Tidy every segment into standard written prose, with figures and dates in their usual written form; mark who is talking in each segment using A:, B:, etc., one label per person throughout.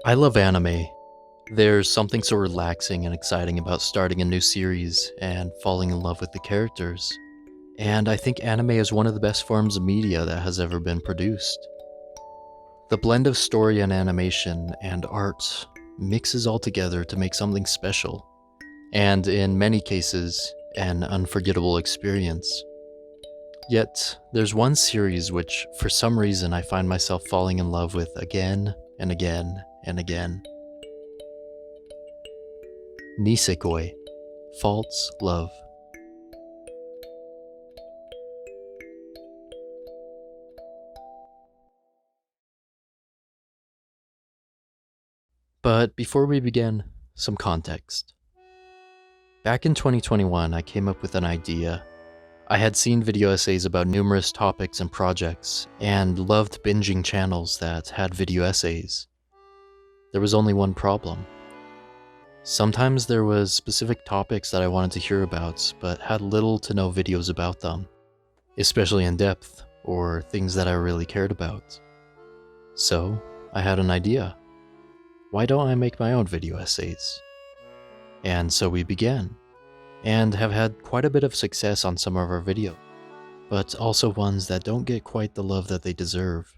A: I love anime. There's something so relaxing and exciting about starting a new series and falling in love with the characters. And I think anime is one of the best forms of media that has ever been produced. The blend of story and animation and art mixes all together to make something special, and in many cases, an unforgettable experience. Yet, there's one series which, for some reason, I find myself falling in love with again and again and again. Nisekoi, False Love. But before we begin, some context. Back in 2021, I came up with an idea. I had seen video essays about numerous topics and projects, and loved binging channels that had video essays. There was only one problem. Sometimes there was specific topics that I wanted to hear about, but had little to no videos about them, especially in depth, or things that I really cared about. So, I had an idea. Why don't I make my own video essays? And so we began, and have had quite a bit of success on some of our videos, but also ones that don't get quite the love that they deserve.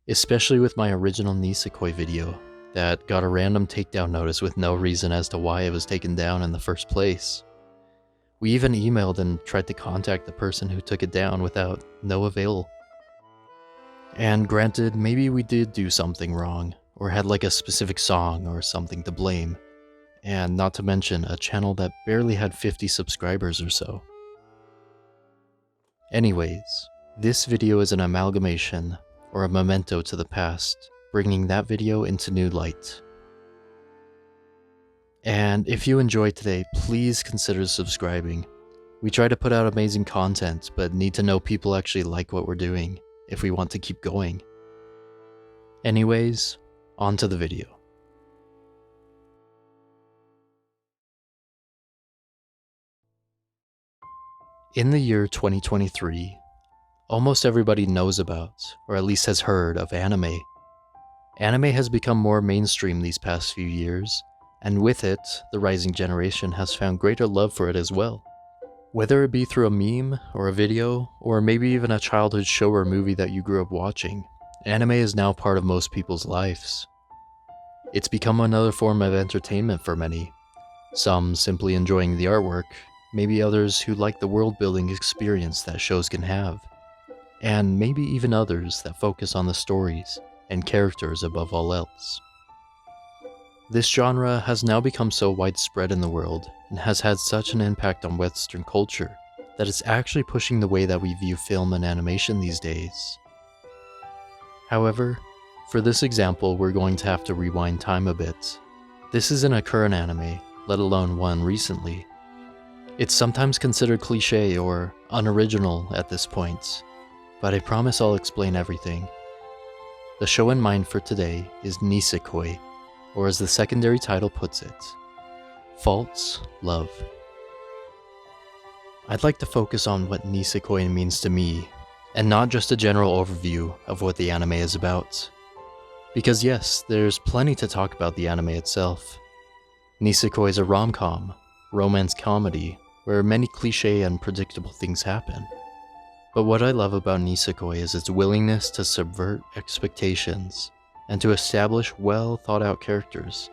A: Especially with my original Nisekoi video, that got a random takedown notice with no reason as to why it was taken down in the first place. We even emailed and tried to contact the person who took it down without no avail. And granted, maybe we did do something wrong, or had like a specific song or something to blame, and not to mention a channel that barely had 50 subscribers or so. Anyways, this video is an amalgamation, or a memento to the past, bringing that video into new light. And if you enjoyed today, please consider subscribing. We try to put out amazing content, but need to know people actually like what we're doing if we want to keep going. Anyways, on to the video. In the year 2023, almost everybody knows about, or at least has heard of anime. Anime has become more mainstream these past few years, and with it, the rising generation has found greater love for it as well. Whether it be through a meme, or a video, or maybe even a childhood show or movie that you grew up watching, anime is now part of most people's lives. It's become another form of entertainment for many, some simply enjoying the artwork, maybe others who like the world-building experience that shows can have, and maybe even others that focus on the stories and characters above all else. This genre has now become so widespread in the world and has had such an impact on Western culture that it's actually pushing the way that we view film and animation these days. However, for this example, we're going to have to rewind time a bit. This isn't a current anime, let alone one recently. It's sometimes considered cliché or unoriginal at this point, but I promise I'll explain everything. The show in mind for today is Nisekoi, or as the secondary title puts it, False Love. I'd like to focus on what Nisekoi means to me, and not just a general overview of what the anime is about. Because yes, there's plenty to talk about the anime itself. Nisekoi is a rom-com, romance comedy, where many cliché and predictable things happen. But what I love about Nisekoi is its willingness to subvert expectations and to establish well thought out characters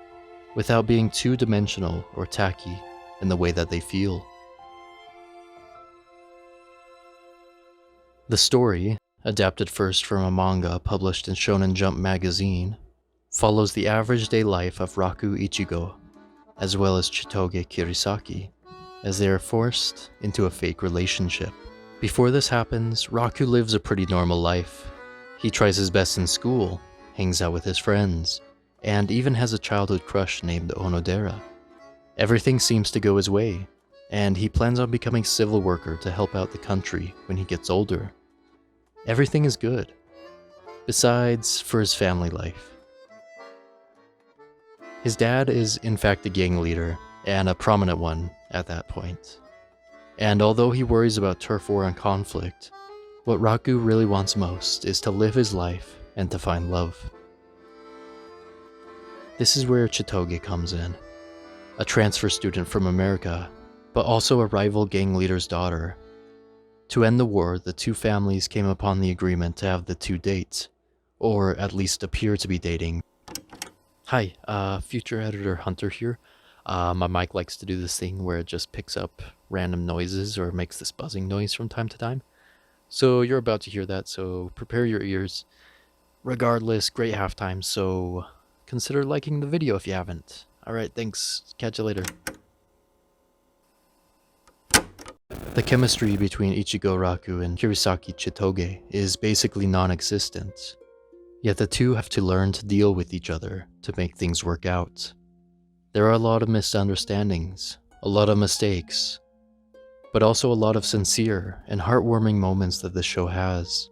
A: without being two-dimensional or tacky in the way that they feel. The story, adapted first from a manga published in Shonen Jump magazine, follows the average day life of Raku Ichigo, as well as Chitoge Kirisaki, as they are forced into a fake relationship. Before this happens, Raku lives a pretty normal life. He tries his best in school, hangs out with his friends, and even has a childhood crush named Onodera. Everything seems to go his way, and he plans on becoming a civil worker to help out the country when he gets older. Everything is good, besides for his family life. His dad is in fact a gang leader, and a prominent one at that point. And although he worries about turf war and conflict, what Raku really wants most is to live his life and to find love. This is where Chitoge comes in, a transfer student from America, but also a rival gang leader's daughter. To end the war, the two families came upon the agreement to have the two date, or at least appear to be dating. Hi, future editor Hunter here. My mic likes to do this thing where it just picks up random noises or makes this buzzing noise from time to time. So you're about to hear that, so prepare your ears. Regardless, great halftime, so consider liking the video if you haven't. Alright, thanks. Catch you later. The chemistry between Ichigo Raku and Kirisaki Chitoge is basically non-existent. Yet the two have to learn to deal with each other to make things work out. There are a lot of misunderstandings, a lot of mistakes, but also a lot of sincere and heartwarming moments that this show has.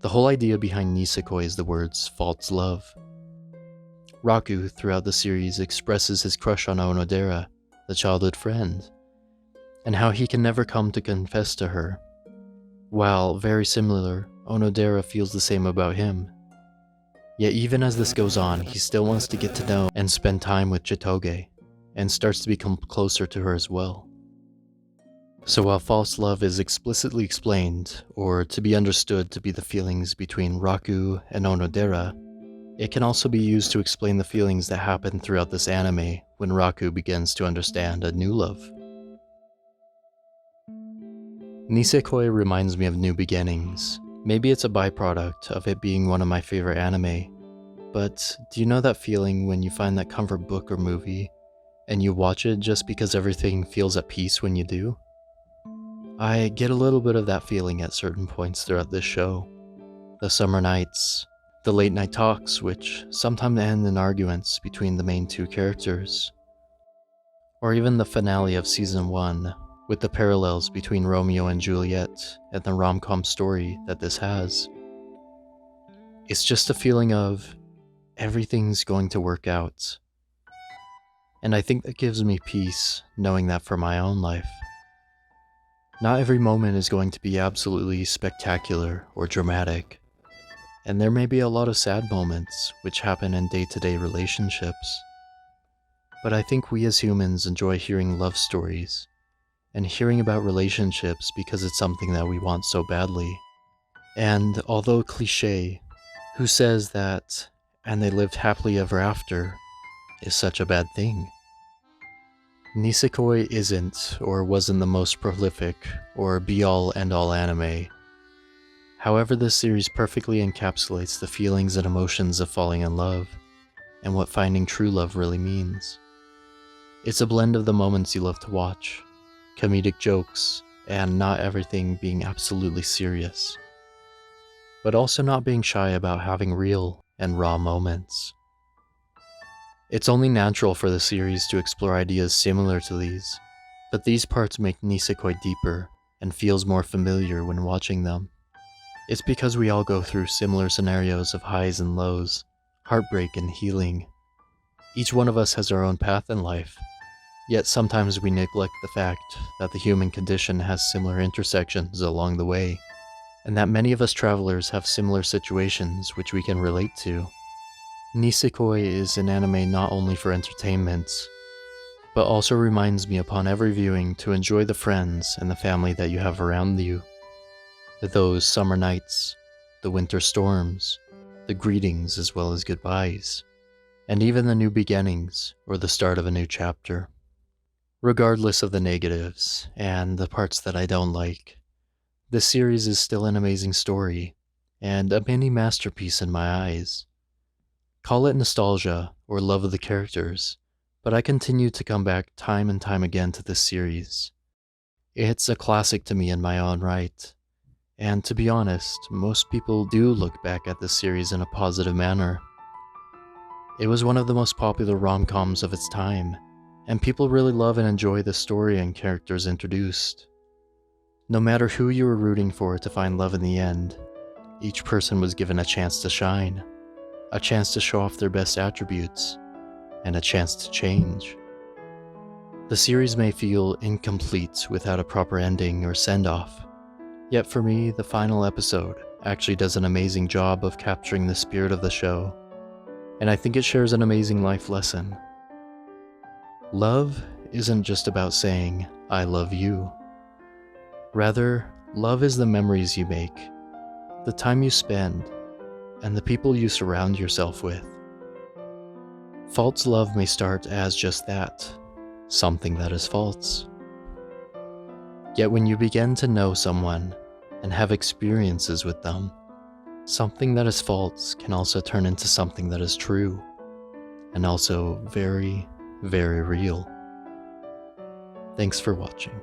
A: The whole idea behind Nisekoi is the words false love. Raku, throughout the series, expresses his crush on Onodera, the childhood friend, and how he can never come to confess to her. While very similar, Onodera feels the same about him. Yet even as this goes on, he still wants to get to know and spend time with Chitoge, and starts to become closer to her as well. So while false love is explicitly explained, or to be understood to be the feelings between Raku and Onodera, it can also be used to explain the feelings that happen throughout this anime when Raku begins to understand a new love. Nisekoi reminds me of New Beginnings. Maybe it's a byproduct of it being one of my favorite anime, but do you know that feeling when you find that comfort book or movie, and you watch it just because everything feels at peace when you do? I get a little bit of that feeling at certain points throughout this show. The summer nights, the late night talks, which sometimes end in arguments between the main two characters, or even the finale of season 1, with the parallels between Romeo and Juliet and the RomCom story that this has. It's just a feeling of everything's going to work out. And I think that gives me peace, knowing that for my own life. Not every moment is going to be absolutely spectacular or dramatic, and there may be a lot of sad moments which happen in day-to-day relationships. But I think we as humans enjoy hearing love stories, and hearing about relationships because it's something that we want so badly. And although cliché, who says that "and they lived happily ever after" is such a bad thing? Nisekoi isn't or wasn't the most prolific or be-all end-all anime. However, this series perfectly encapsulates the feelings and emotions of falling in love, and what finding true love really means. It's a blend of the moments you love to watch, comedic jokes, and not everything being absolutely serious, but also not being shy about having real and raw moments. It's only natural for the series to explore ideas similar to these, but these parts make Nisekoi deeper and feels more familiar when watching them. It's because we all go through similar scenarios of highs and lows, heartbreak and healing. Each one of us has our own path in life, yet sometimes we neglect the fact that the human condition has similar intersections along the way, and that many of us travelers have similar situations which we can relate to. Nisekoi is an anime not only for entertainment, but also reminds me upon every viewing to enjoy the friends and the family that you have around you. Those summer nights, the winter storms, the greetings as well as goodbyes, and even the new beginnings or the start of a new chapter. Regardless of the negatives and the parts that I don't like, this series is still an amazing story and a mini masterpiece in my eyes. Call it nostalgia or love of the characters, but I continue to come back time and time again to this series. It's a classic to me in my own right, and to be honest, most people do look back at this series in a positive manner. It was one of the most popular rom-coms of its time, and people really love and enjoy the story and characters introduced. No matter who you were rooting for to find love in the end, each person was given a chance to shine, a chance to show off their best attributes, and a chance to change. The series may feel incomplete without a proper ending or send-off, yet for me, the final episode actually does an amazing job of capturing the spirit of the show, and I think it shares an amazing life lesson. Love isn't just about saying, I love you. Rather, love is the memories you make, the time you spend, and the people you surround yourself with. False love may start as just that, something that is false. Yet when you begin to know someone and have experiences with them, something that is false can also turn into something that is true, and also very, very real. Thanks for watching.